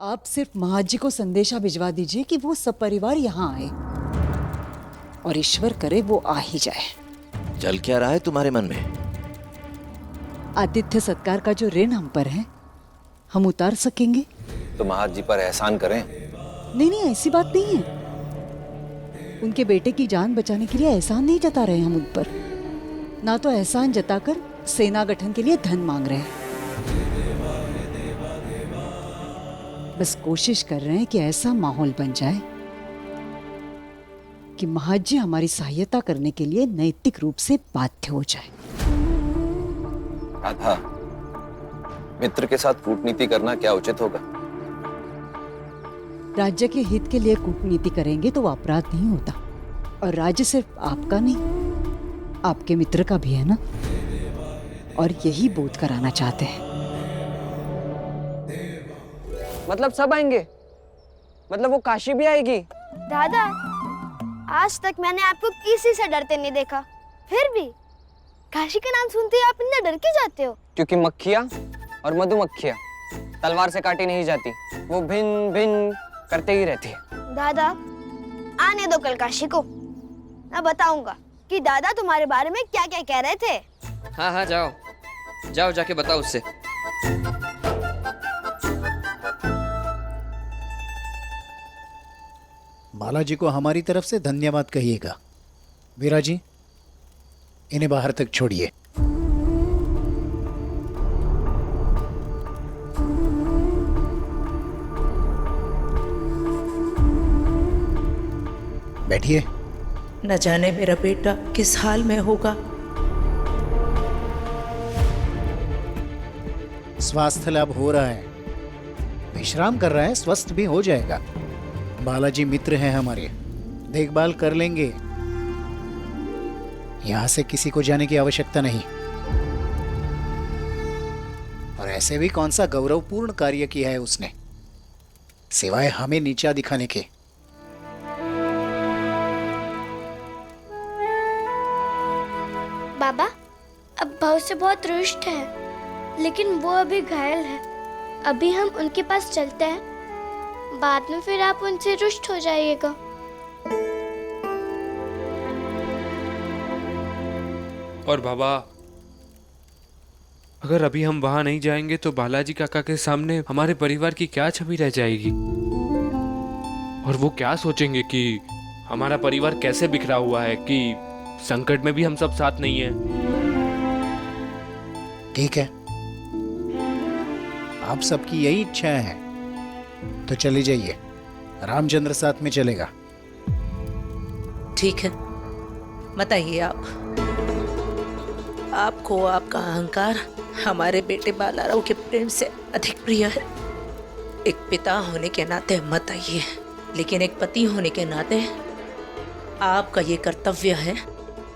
आप सिर्फ महाजी को संदेशा भिजवा दीजिए कि वो सपरिवार यहाँ आए और ईश्वर करे वो आ ही जाए। चल क्या रहा है तुम्हारे मन में? आतिथ्य सत्कार का जो ऋण हम पर है हम उतार सकेंगे तो महाजी पर एहसान करें। नहीं नहीं, ऐसी बात नहीं है। उनके बेटे की जान बचाने के लिए एहसान नहीं जता रहे हम उन पर, ना तो एहसान जताकर सेना गठन के लिए धन मांग रहे हैं। बस कोशिश कर रहे हैं कि ऐसा माहौल बन जाए कि महाजी हमारी सहायता करने के लिए नैतिक रूप से बाध्य हो जाए। राधा, मित्र के साथ कूटनीति करना क्या उचित होगा? राज्य के हित के लिए कूटनीति करेंगे तो वो अपराध नहीं होता। और राज्य सिर्फ आपका नहीं, आपके मित्र का भी है ना। और यही बोध कराना चाहते हैं। मतलब सब आएंगे? मतलब वो काशी भी आएगी? दादा, आज तक मैंने आपको किसी से डरते नहीं देखा, फिर भी काशी का नाम सुनते ही आप इतना डर के जाते हो। क्योंकि मक्खियाँ और मधुमक्खियाँ तलवार से काटी नहीं जाती, वो भिन भिन करते ही रहती है। दादा, आने दो कल काशी को, मैं बताऊंगा कि दादा तुम्हारे बारे में क्या क्या कह रहे थे। हाँ हाँ, जाओ जाओ, जाके बताओ उससे। बालाजी को हमारी तरफ से धन्यवाद कहिएगा। वीरा जी, इन्हें बाहर तक छोड़िए। बैठिए। न जाने मेरा बेटा किस हाल में होगा। स्वास्थ्य लाभ हो रहा है, विश्राम कर रहा है, स्वस्थ भी हो जाएगा। बालाजी मित्र हैं हमारे, देखभाल कर लेंगे। यहां से किसी को जाने की आवश्यकता नहीं। और ऐसे भी कौन सा गौरवपूर्ण कार्य किया है उसने, सिवाय हमें नीचा दिखाने के। बाबा, अब भाव से बहुत रुष्ट है, लेकिन वो अभी घायल है। अभी हम उनके पास चलते हैं, बाद में फिर आप उनसे रुष्ट हो जाइएगा। और बाबा, अगर अभी हम वहां नहीं जाएंगे तो बालाजी काका के सामने हमारे परिवार की क्या छवि रह जाएगी? और वो क्या सोचेंगे कि हमारा परिवार कैसे बिखरा हुआ है, कि संकट में भी हम सब साथ नहीं हैं। ठीक है, आप सबकी यही इच्छा है तो चली जाइए। रामचंद्र साथ में चलेगा। ठीक है, बताइए आपको आपका अहंकार हमारे बेटे बालाराव के प्रेम से अधिक प्रिय है। एक पिता होने के नाते मत आइए, लेकिन एक पति होने के नाते आपका ये कर्तव्य है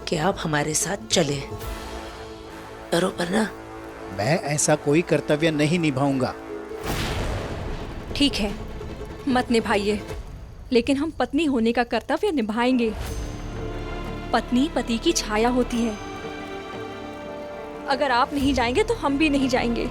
कि आप हमारे साथ चले। बरोबर ना? मैं ऐसा कोई कर्तव्य नहीं निभाऊंगा। ठीक है, मत निभाइए, लेकिन हम पत्नी होने का कर्तव्य निभाएंगे। पत्नी पति की छाया होती है। अगर आप नहीं जाएंगे तो हम भी नहीं जाएंगे।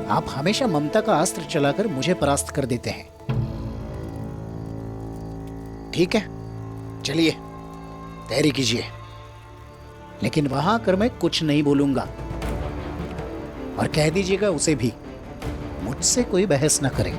आप हमेशा ममता का अस्त्र चलाकर मुझे परास्त कर देते हैं। ठीक है, चलिए तैयारी कीजिए, लेकिन वहां आकर मैं कुछ नहीं बोलूंगा। और कह दीजिएगा उसे भी मुझसे कोई बहस न करे।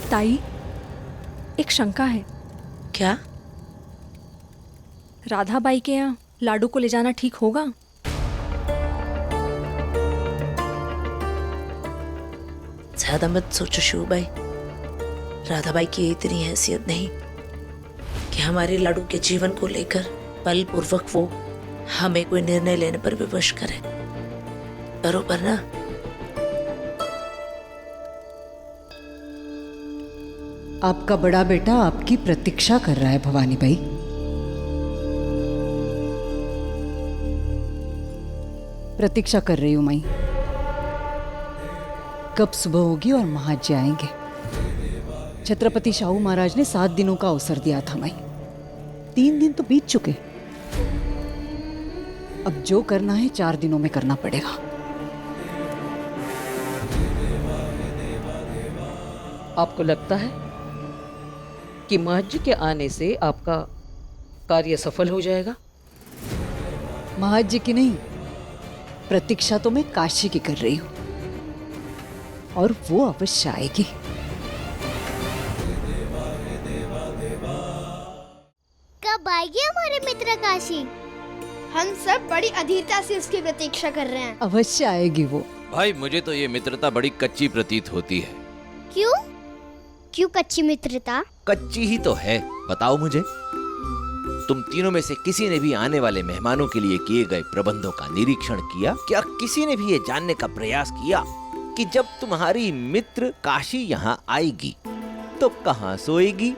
ताई, एक शंका है। क्या? राधाबाई के यहाँ लाडू को ले जाना ठीक होगा? ज्यादा मत सोचो शिवबाई। राधाबाई की इतनी हैसियत नहीं कि हमारे लाडू के जीवन को लेकर बलपूर्वक वो हमें कोई निर्णय लेने पर विवश करे। बरोबर ना? आपका बड़ा बेटा आपकी प्रतीक्षा कर रहा है भवानी बाई। प्रतीक्षा कर रही हूं मैं। कब सुबह होगी और महाराज जी आएंगे। छत्रपति शाहू महाराज ने 7 दिनों का अवसर दिया था मैं। 3 दिन तो बीत चुके। अब जो करना है 4 दिनों में करना पड़ेगा। आपको लगता है कि महज के आने से आपका कार्य सफल हो जाएगा? महाराज जी की नहीं, प्रतीक्षा तो मैं काशी की कर रही हूं और वो अवश्य आएगी। कब आएगी हमारे मित्र काशी? हम सब बड़ी अधीरता से उसकी प्रतीक्षा कर रहे हैं। अवश्य आएगी वो। भाई मुझे तो ये मित्रता बड़ी कच्ची प्रतीत होती है। क्यों? क्यों कच्ची मित्रता? कच्ची ही तो है। बताओ मुझे, तुम तीनों में से किसी ने भी आने वाले मेहमानों के लिए किए गए प्रबंधों का निरीक्षण किया? क्या किसी ने भी ये जानने का प्रयास किया कि जब तुम्हारी मित्र काशी यहाँ आएगी तो कहाँ सोएगी,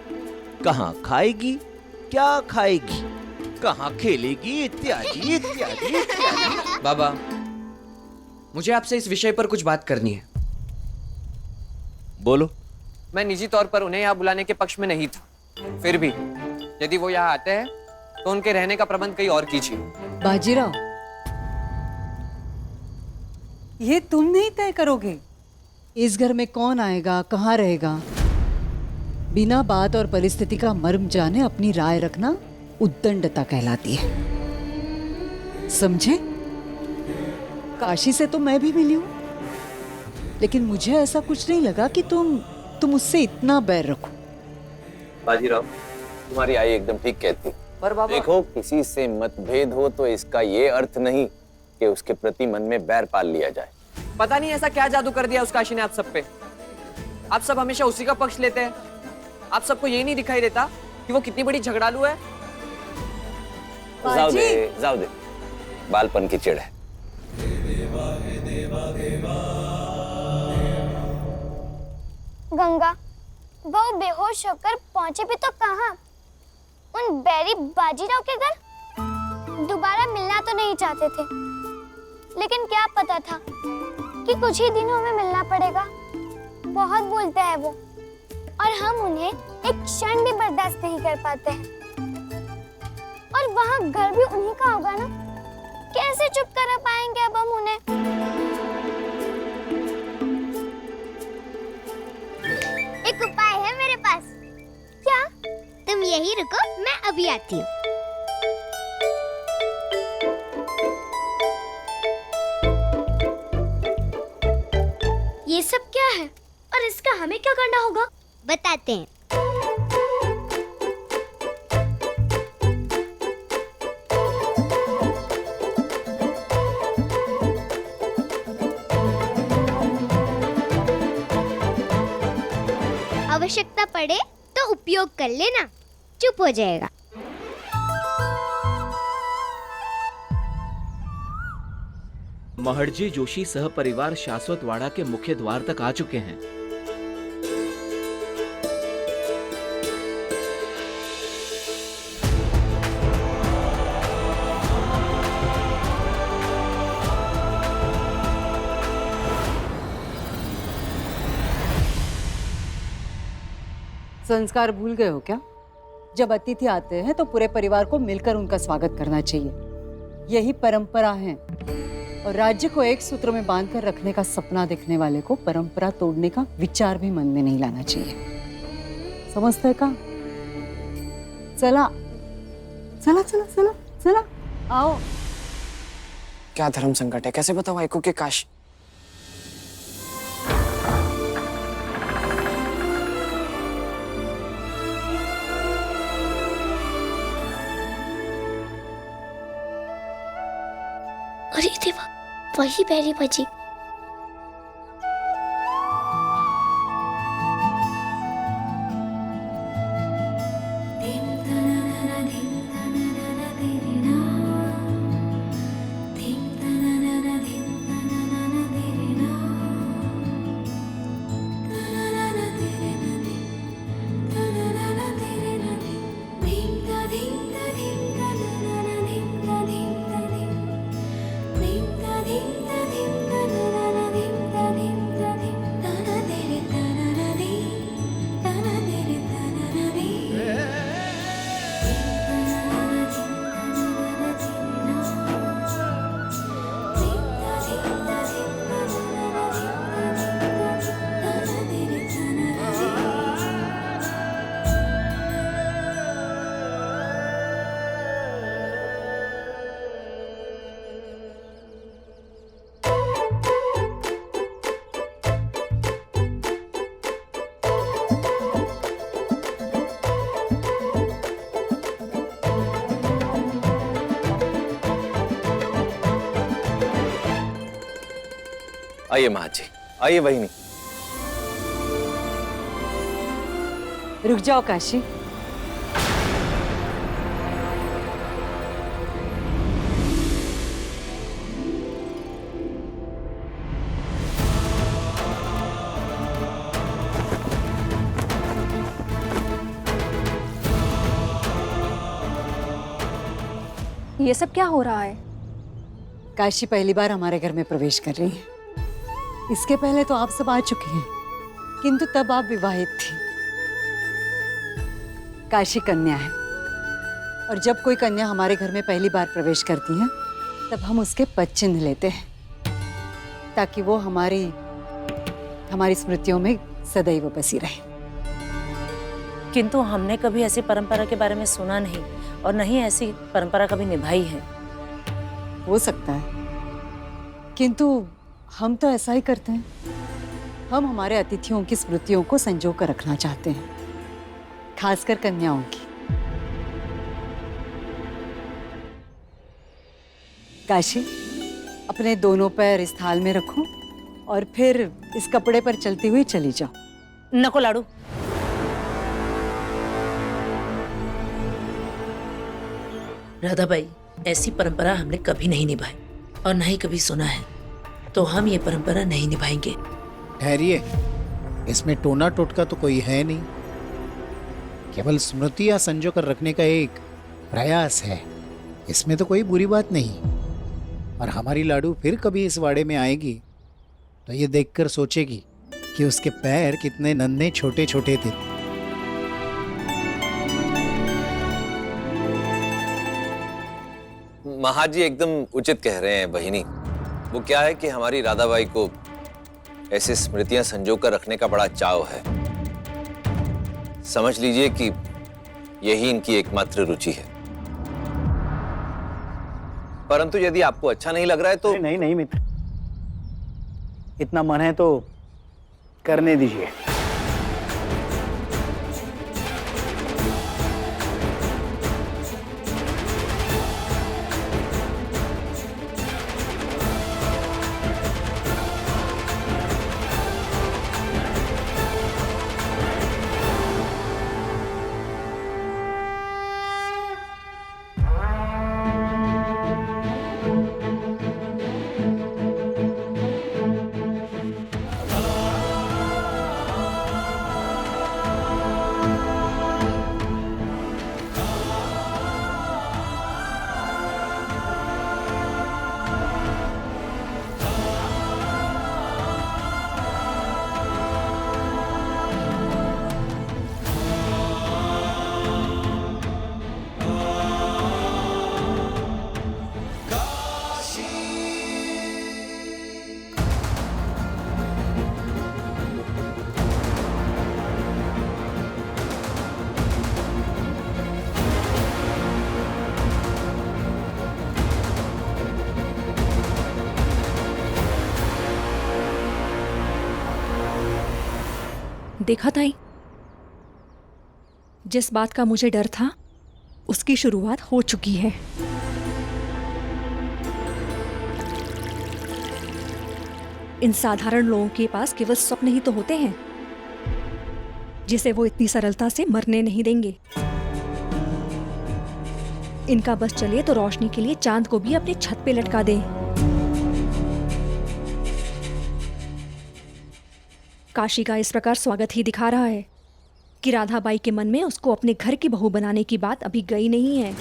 कहाँ खाएगी, क्या खाएगी, कहाँ खेलेगी, इत्यादि इत्यादि इत्यादि। बाबा, मुझे आपसे इस विषय पर कुछ बात करनी है। बोलो। मैं निजी तौर पर उन्हें यहाँ बुलाने के पक्ष में नहीं था, फिर भी यदि वो यहाँ आते हैं तो उनके रहने का प्रबंध कहीं और कीजिए। बाजीराव, ये तुम नहीं तय करोगे इस घर में कौन आएगा, कहाँ रहेगा। बिना बात और परिस्थिति का मर्म जाने अपनी राय रखना उद्दंडता कहलाती है, समझे? काशी से तो मैं भी मिली हूं, लेकिन मुझे ऐसा कुछ नहीं लगा कि तुम उससे इतना बैर रखो। बाजीराव, तुम्हारी आई एकदम ठीक कहती। पर बाबा, देखो, किसी से मतभेद हो तो इसका ये अर्थ नहीं कि उसके प्रति मन में बैर पाल लिया जाए। पता नहीं ऐसा क्या जादू कर दिया उस काशी ने आप सब पे। आप सब हमेशा उसी का पक्ष लेते हैं। आप सबको ये नहीं दिखाई देता कि वो कितनी बड़ी झगड़ालू है। जाओ दे, बालपन की चिढ़ है। गंगा, वो बेहोश होकर पहुंचे भी तो कहाँ? उन बैरी बाजीराव के घर। दोबारा मिलना तो नहीं चाहते थे, लेकिन क्या पता था कि कुछ ही दिनों में मिलना पड़ेगा। बहुत बोलते हैं वो, और हम उन्हें एक क्षण भी बर्दाश्त नहीं कर पाते हैं। और वहाँ घर भी उन्हीं का होगा ना, कैसे चुप कर पाएंगे अब हम उन्हें? एक उपाय है मेरे पास। क्या? तुम यहीं रुको, मैं अभी आती हूँ। ये सब क्या है और इसका हमें क्या करना होगा? बताते हैं। आवश्यकता पड़े तो उपयोग कर लेना, चुप हो जाएगा। महर्जी जोशी सह परिवार शाश्वत वाड़ा के मुख्य द्वार तक आ चुके हैं। संस्कार भूल गए हो क्या? जब अतिथि आते हैं तो पूरे परिवार को मिलकर उनका स्वागत करना चाहिए। यही परंपरा है, और राज्य को एक सूत्र में बांधकर रखने का सपना देखने वाले को परंपरा तोड़ने का विचार भी मन में नहीं लाना चाहिए। समझते का? चला चला चला चला चला, आओ। क्या धर्म संकट है? कैसे बताओ आइको के काशी? अरे देवा, वही बैरी बजी। आइए महाजी, आइए बहिनी। रुक जाओ काशी। ये सब क्या हो रहा है? काशी पहली बार हमारे घर में प्रवेश कर रही है। इसके पहले तो आप सब आ चुके हैं, किंतु तब आप विवाहित थी। काशी कन्या है, और जब कोई कन्या हमारे घर में पहली बार प्रवेश करती है तब हम उसके पद चिन्ह लेते हैं, ताकि वो हमारी स्मृतियों में सदैव बसी रहे। किंतु हमने कभी ऐसी परंपरा के बारे में सुना नहीं और नहीं ऐसी परंपरा कभी निभाई है। हो सकता है, किंतु हम तो ऐसा ही करते हैं। हम हमारे अतिथियों की स्मृतियों को संजो कर रखना चाहते हैं, खासकर कन्याओं की। काशी, अपने दोनों पैर इस थाल में रखो और फिर इस कपड़े पर चलती हुई चली जाओ। नको लाडू। राधाबाई, ऐसी परंपरा हमने कभी नहीं निभाई और न ही कभी सुना है, तो हम ये परंपरा नहीं निभाएंगे। ठहरिए, इसमें टोना टोटका तो कोई है नहीं, केवल स्मृतियां संजो कर रखने का एक प्रयास है। इसमें तो कोई बुरी बात नहीं। और हमारी लाडू फिर कभी इस वाड़े में आएगी तो ये देखकर सोचेगी कि उसके पैर कितने नन्हे छोटे छोटे थे। महाजी एकदम उचित कह रहे हैं बहिनी। वो क्या है कि हमारी राधाबाई को ऐसी स्मृतियां संजो कर रखने का बड़ा चाव है। समझ लीजिए कि यही इनकी एकमात्र रुचि है। परंतु यदि आपको अच्छा नहीं लग रहा है तो नहीं नहीं मित्र, इतना मन है तो करने दीजिए। देखा ताई, जिस बात का मुझे डर था उसकी शुरुआत हो चुकी है। इन साधारण लोगों के पास केवल स्वप्न ही तो होते हैं, जिसे वो इतनी सरलता से मरने नहीं देंगे। इनका बस चले तो रोशनी के लिए चांद को भी अपनी छत पे लटका दें। काशी का इस प्रकार स्वागत ही दिखा रहा है कि राधाबाई के मन में उसको अपने घर की बहू बनाने की बात अभी गई नहीं है।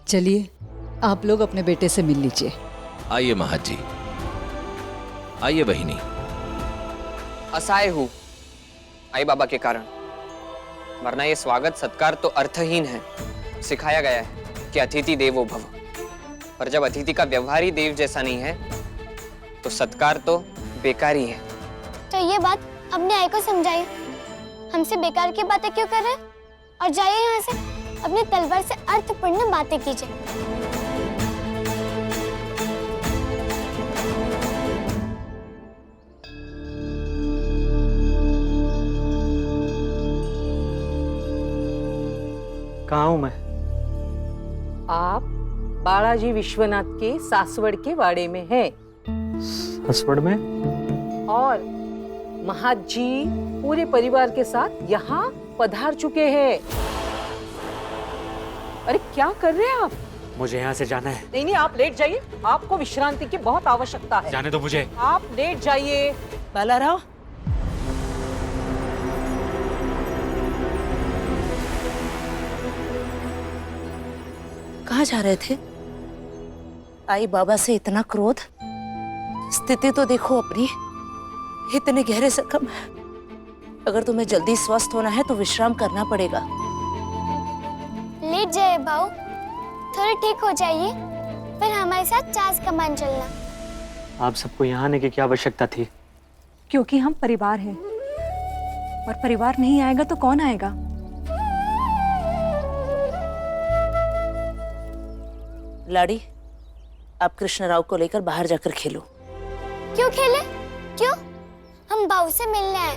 चलिए, आप लोग अपने बेटे से मिल लीजिए। आइए महाजी, आइए बहिनी। असहाय हूँ आई बाबा के कारण, वरना ये स्वागत सत्कार तो अर्थहीन है। सिखाया गया है कि अतिथि देवो भव, पर जब अतिथि का व्यवहार ही देव जैसा नहीं है तो सत्कार तो बेकार ही है। तो ये बात अपने आई को समझाइए, हमसे बेकार की बातें क्यों कर रहे हैं? और जाइए यहाँ से, अपनी तलवार से अर्थपूर्ण बातें कीजिए। कहाँ हूँ मैं? आप बालाजी विश्वनाथ के सासवड़ के वाड़े में हैं हसवड़ में? और महाजी पूरे परिवार के साथ यहाँ पधार चुके हैं। अरे क्या कर रहे हैं आप? मुझे यहाँ से जाना है। नहीं, आप लेट जाइए, आपको विश्रांति की बहुत आवश्यकता है। जाने दो मुझे। आप लेट जाइए। बालाराव, कहाँ जा रहे थे? आई बाबा से इतना क्रोध? स्थिति तो देखो अपनी, इतने गहरे जख्म। अगर तुम्हें जल्दी स्वस्थ होना है तो विश्राम करना पड़ेगा। लेट जाए बाऊ, थोड़े ठीक हो जाइए, फिर हमारे साथ चास कमान चलना। आप सबको यहाँ आने की क्या आवश्यकता थी? क्योंकि हम परिवार हैं, और परिवार नहीं आएगा तो कौन आएगा? लाड़ी, आप कृष्णराव को लेकर बाहर जाकर खेलो। क्यों खेले? क्यों? हम बाऊ से मिलने आए,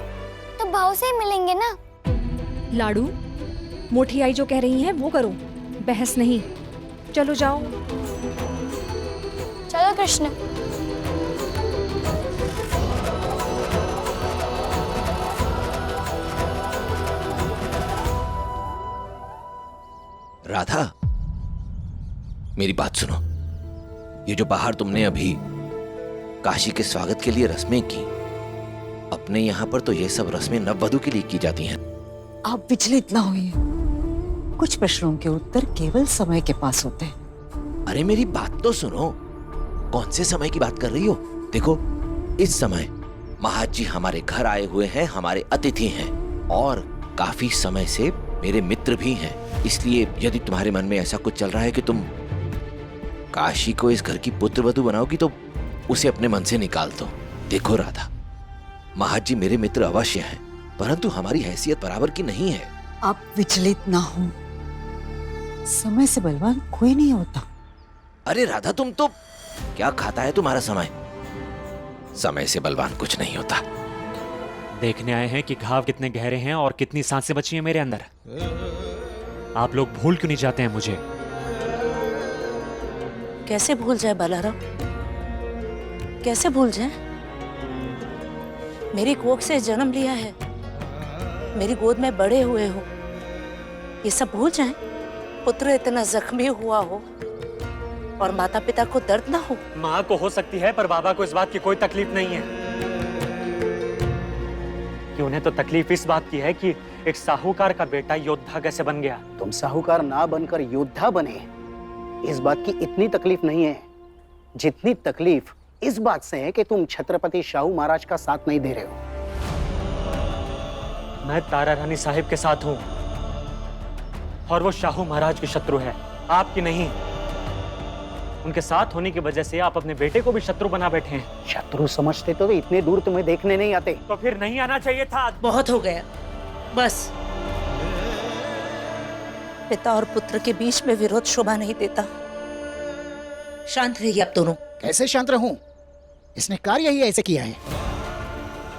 तो बाऊ से ही मिलेंगे ना। लाडू, मोटी आई जो कह रही है वो करो, बहस नहीं। चलो जाओ। चलो कृष्ण। राधा, मेरी बात सुनो। ये जो बाहर तुमने अभी काशी के स्वागत के लिए रस्में की, अपने यहाँ पर तो ये सब रस्में नववधु के लिए की जाती हैं। आप विचलित ना होइए, कुछ प्रश्नों के उत्तर केवल समय के पास होते हैं। अरे मेरी बात तो सुनो, कौन से समय की बात कर रही हो? देखो, इस समय महाजी हमारे घर आए हुए हैं, हमारे अतिथि हैं, और काफी समय से मेरे मित्र भी हैं। इसलिए यदि तुम्हारे मन में ऐसा कुछ चल रहा है कि तुम काशी को इस घर की पुत्रवधू बनाओगी, तो उसे अपने मन से निकाल दो। देखो राधा, महाजी मेरे मित्र अवश्य हैं, परंतु हमारी हैसियत बराबर की नहीं है। आप विचलित ना हो, समय से बलवान कोई नहीं होता। अरे राधा, तुम तो क्या खाता है तुम्हारा समय? समय से बलवान कुछ नहीं होता। देखने आए हैं कि घाव कितने गहरे हैं और कितनी सांसें बची हैं मेरे अंदर। आप लोग भूल क्यों नहीं जाते हैं मुझे? कैसे भूल जाए बालाराव, कैसे भूल जाए? मेरी कोख से जन्म लिया है, मेरी गोद में बड़े हुए हो, ये सब भूल जाएं? पुत्र इतना जख्मी हुआ हो और माता पिता को दर्द ना हो। माँ को हो सकती है, पर बाबा को इस बात की कोई तकलीफ नहीं है। कि उन्हें तो तकलीफ इस बात की है कि एक साहूकार का बेटा योद्धा कैसे बन गया। तुम साहूकार ना बनकर योद्धा बने, इस बात की इतनी तकलीफ नहीं है जितनी तकलीफ इस बात से है कि तुम छत्रपति शाहू महाराज का साथ नहीं दे रहे हो। मैं तारा रानी साहिब के साथ हूं और वो शाहू महाराज के शत्रु है, आपकी नहीं। उनके साथ होने की वजह से आप अपने बेटे को भी शत्रु बना बैठे हैं। शत्रु समझते तो इतने दूर तुम्हें देखने नहीं आते। तो फिर नहीं आना चाहिए था। बहुत हो गया, बस। पिता और पुत्र के बीच में विरोध शोभा नहीं देता। शांत रहिए आप दोनों। कैसे शांत रहूं? इसने कार्य ही ऐसे किया है।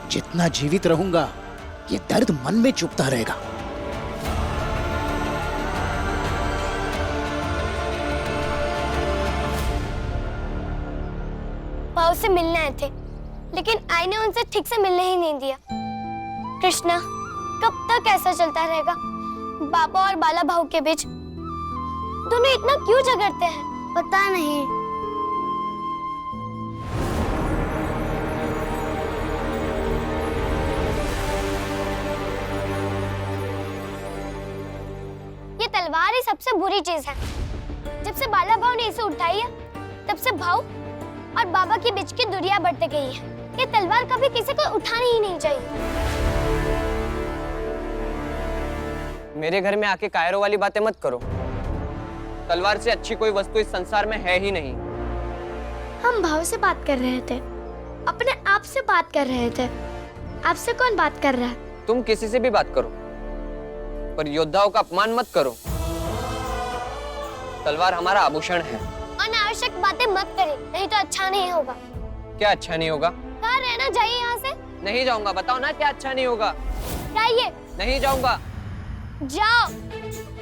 जितना जीवित रहूंगा ये दर्द मन में चुभता रहेगा। बाऊ से मिलने आए थे, लेकिन आई ने उनसे ठीक से मिलने ही नहीं दिया। कृष्णा, कब तक ऐसा चलता रहेगा? बाबा और बाला भाऊ के बीच दोनों इतना क्यों झगड़ते हैं? पता नहीं। ये तलवार ही सबसे बुरी चीज है। जब से बाला भाऊ ने इसे उठाई है, तब से भाऊ और बाबा के बीच की दूरियां बढ़ती गई है। ये तलवार कभी किसी को उठानी ही नहीं चाहिए। मेरे घर में आके कायरों वाली बातें मत करो। तलवार से अच्छी कोई वस्तु इस संसार में है ही नहीं। हम भाव से बात कर रहे थे, अपने आप से बात कर रहे थे। आपसे कौन बात कर रहा है? तुम किसी से भी बात करो, पर योद्धाओं का अपमान मत करो। तलवार हमारा आभूषण है। अनावश्यक बातें मत करिए, नहीं तो अच्छा नहीं होगा। क्या अच्छा नहीं होगा? कहाँ रहना? जाइए यहाँ से। नहीं जाऊंगा। बताओ ना क्या अच्छा नहीं होगा? जाइए। नहीं जाऊंगा। जाओ।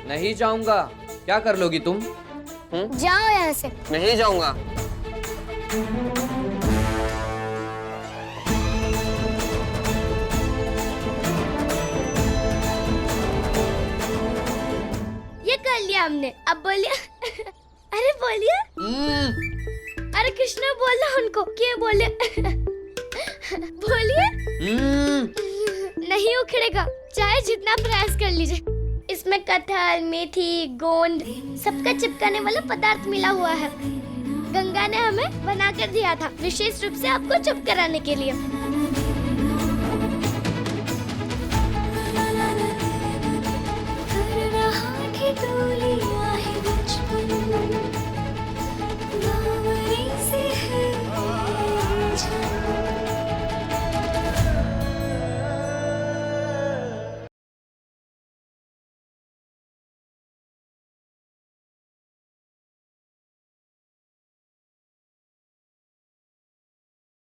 नहीं जाऊंगा। क्या कर लोगी तुम? जाओ यहाँ से। नहीं जाऊंगा। ये कर लिया हमने, अब बोलिए। अरे बोलिए। अरे कृष्णा बोलना उनको, क्या बोले? बोलिए। नहीं उखड़ेगा, चाहे जितना प्रयास कर लीजिए। इसमें कटहल, मेथी, गोंद सबका चिपकाने वाला पदार्थ मिला हुआ है। गंगा ने हमें बना कर दिया था, विशेष रूप से आपको चुप कराने के लिए।